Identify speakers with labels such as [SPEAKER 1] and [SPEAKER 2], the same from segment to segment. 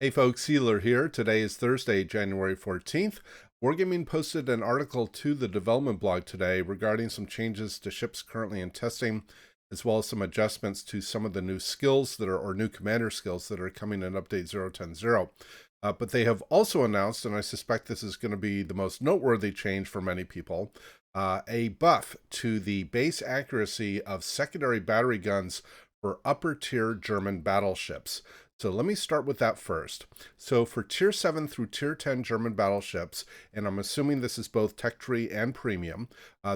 [SPEAKER 1] Hey folks, Sealer here. Today is Thursday, January 14th. Wargaming posted an article to the development blog today regarding some changes to ships currently in testing, as well as some adjustments to some of the new skills or new commander skills that are coming in Update 0.10.0. But they have also announced, and I suspect this is going to be the most noteworthy change for many people, a buff to the base accuracy of secondary battery guns for upper tier German battleships. So let me start with that first. So for tier 7 through tier 10 German battleships, and I'm assuming this is both tech tree and premium,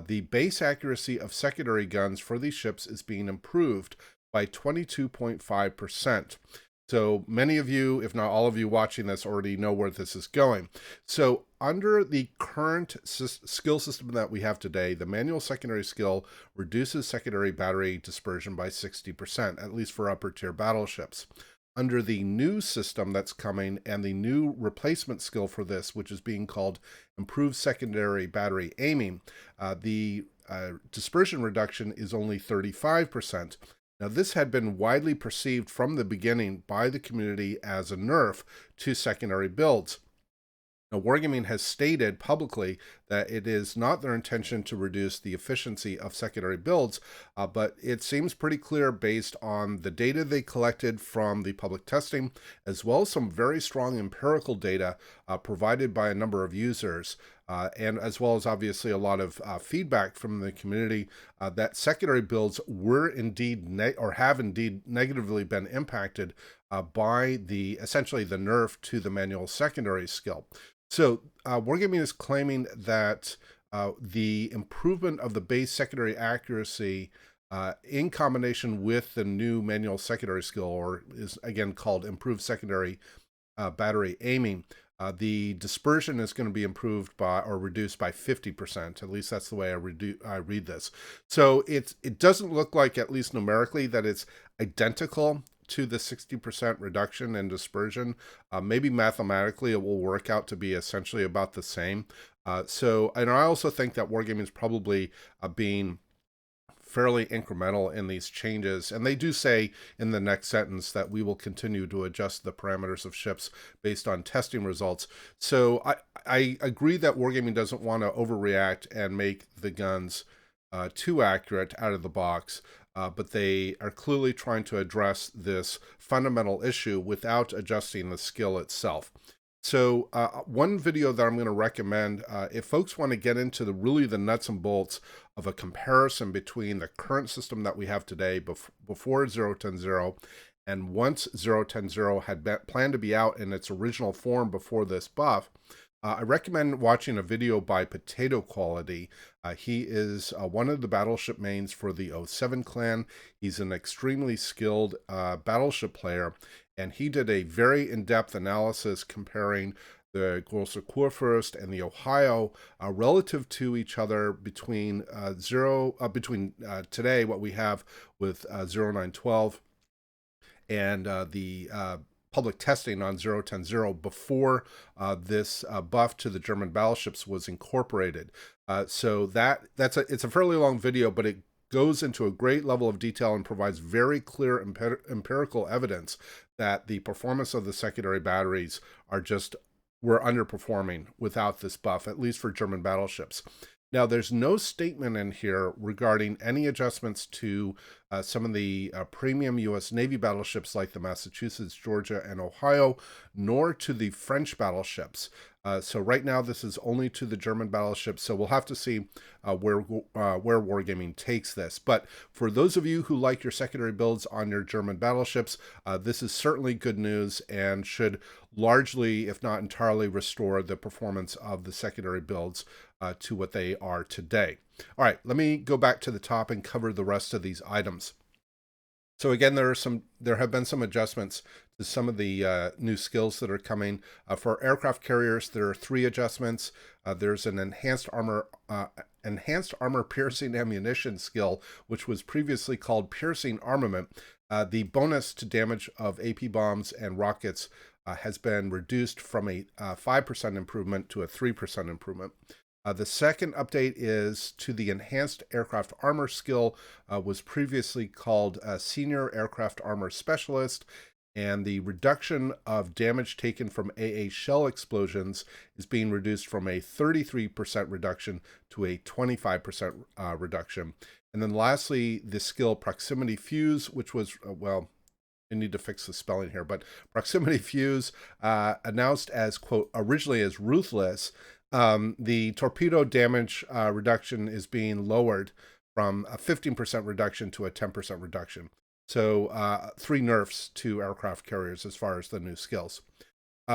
[SPEAKER 1] the base accuracy of secondary guns for these ships is being improved by 22.5%. So many of you, if not all of you watching this, already know where this is going. So under the current skill system that we have today, the manual secondary skill reduces secondary battery dispersion by 60%, at least for upper tier battleships. Under the new system that's coming and the new replacement skill for this, which is being called improved secondary battery aiming, the dispersion reduction is only 35%. Now, this had been widely perceived from the beginning by the community as a nerf to secondary builds. Now, Wargaming has stated publicly that it is not their intention to reduce the efficiency of secondary builds, but it seems pretty clear based on the data they collected from the public testing, as well as some very strong empirical data provided by a number of users, and as well as obviously a lot of feedback from the community that secondary builds were indeed have indeed negatively been impacted by essentially the nerf to the manual secondary skill. So Wargaming is claiming that the improvement of the base secondary accuracy in combination with the new manual secondary skill, or is again called improved secondary battery aiming, the dispersion is going to be improved by or reduced by 50%. At least that's the way I read this. So it doesn't look like, at least numerically, that it's identical to the 60% reduction in dispersion. Maybe mathematically it will work out to be essentially about the same. And I also think that Wargaming is probably being fairly incremental in these changes. And they do say in the next sentence that we will continue to adjust the parameters of ships based on testing results. So I agree that Wargaming doesn't want to overreact and make the guns too accurate out of the box. But they are clearly trying to address this fundamental issue without adjusting the skill itself. So one video that I'm going to recommend, if folks want to get into the nuts and bolts of a comparison between the current system that we have today before 0.10.0 and once 0.10.0 had planned to be out in its original form before this buff, I recommend watching a video by Potato Quality. He is one of the Battleship mains for the 07 clan. He's an extremely skilled Battleship player, and he did a very in-depth analysis comparing the Großer Kurfürst and the Ohio relative to each other between today, what we have with 0912, and the public testing on 0.10.0 before this buff to the German battleships was incorporated. So it's a fairly long video, but it goes into a great level of detail and provides very clear empirical evidence that the performance of the secondary batteries were underperforming without this buff, at least for German battleships. Now, there's no statement in here regarding any adjustments to some of the premium U.S. Navy battleships like the Massachusetts, Georgia, and Ohio, nor to the French battleships. So right now, this is only to the German battleships, so we'll have to see where Wargaming takes this. But for those of you who like your secondary builds on your German battleships, this is certainly good news and should largely, if not entirely, restore the performance of the secondary builds to what they are today. All right, let me go back to the top and cover the rest of these items. So again, there have been some adjustments to some of the new skills that are coming. For aircraft carriers, there are 3 adjustments. There's an enhanced armor piercing ammunition skill, which was previously called piercing armament. The bonus to damage of AP bombs and rockets has been reduced from a 5% improvement to a 3% improvement. The second update is to the enhanced aircraft armor skill, was previously called Senior Aircraft Armor Specialist, and the reduction of damage taken from AA shell explosions is being reduced from a 33% reduction to a 25% reduction. And then lastly, the skill Proximity Fuse, which was, well, I need to fix the spelling here, but Proximity Fuse, announced as, quote, originally as Ruthless, the torpedo damage reduction is being lowered from a 15% reduction to a 10% reduction. So 3 nerfs to aircraft carriers as far as the new skills.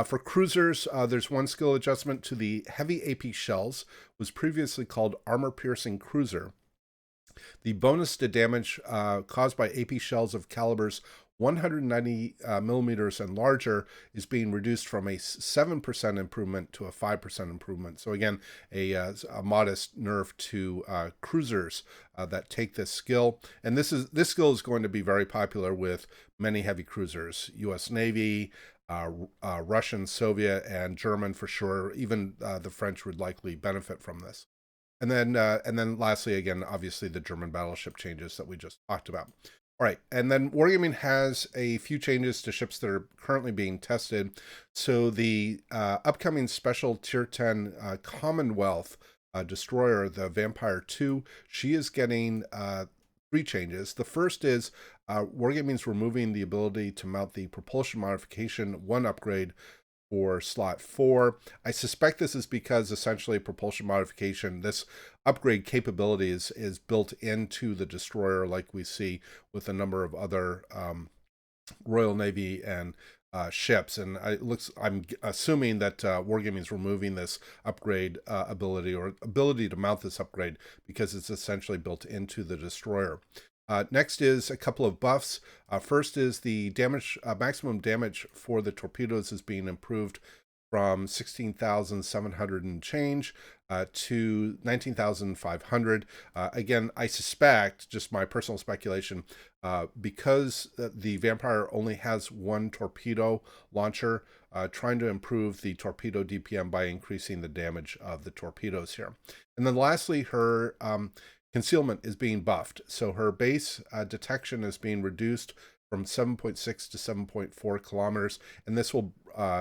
[SPEAKER 1] For cruisers, there's 1 skill adjustment to the heavy AP shells, was previously called Armor Piercing Cruiser. The bonus to damage caused by AP shells of calibers 190 millimeters and larger is being reduced from a 7% improvement to a 5% improvement. So again, a modest nerf to cruisers that take this skill. And this skill is going to be very popular with many heavy cruisers, U.S. Navy, Russian, Soviet, and German for sure. Even the French would likely benefit from this. And then lastly, again, obviously the German battleship changes that we just talked about. All right, and then Wargaming has a few changes to ships that are currently being tested. So the upcoming special Tier 10 Commonwealth destroyer, the Vampire 2, she is getting 3 changes. The first is Wargaming's removing the ability to mount the propulsion modification 1 upgrade for slot 4. I suspect this is because essentially propulsion modification, this upgrade capability is built into the destroyer, like we see with a number of other Royal Navy and ships. And I'm assuming that Wargaming is removing this upgrade ability to mount this upgrade because it's essentially built into the destroyer. Next is a couple of buffs. First is the damage, maximum damage for the torpedoes is being improved from 16,700 and change to 19,500. Again, I suspect, just my personal speculation, because the Vampire only has 1 torpedo launcher, trying to improve the torpedo DPM by increasing the damage of the torpedoes here. And then lastly, her concealment is being buffed. So her base detection is being reduced from 7.6 to 7.4 kilometers, and this will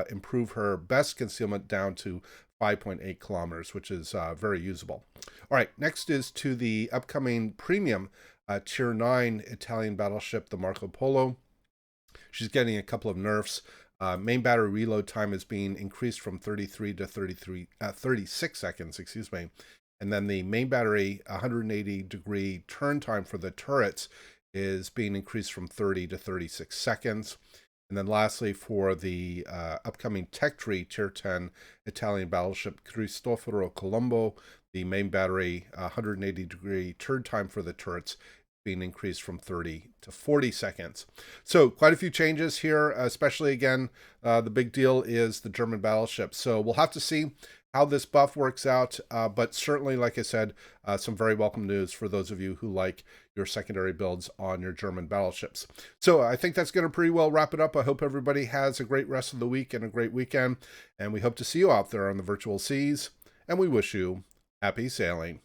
[SPEAKER 1] improve her best concealment down to 5.8 kilometers, which is very usable. All right, next is to the upcoming premium Tier 9 Italian battleship, the Marco Polo. She's getting a couple of nerfs. Main battery reload time is being increased from 33 to 36 seconds, excuse me. And then the main battery 180-degree turn time for the turrets is being increased from 30 to 36 seconds. And then lastly, for the upcoming Tech Tree Tier 10 Italian battleship Cristoforo Colombo, the main battery 180-degree turn time for the turrets being increased from 30 to 40 seconds. So quite a few changes here, especially again, the big deal is the German battleship. So we'll have to see how this buff works out, but certainly, like I said, some very welcome news for those of you who like your secondary builds on your German battleships. So I think that's going to pretty well wrap it up. I hope everybody has a great rest of the week and a great weekend, and we hope to see you out there on the virtual seas, and we wish you happy sailing.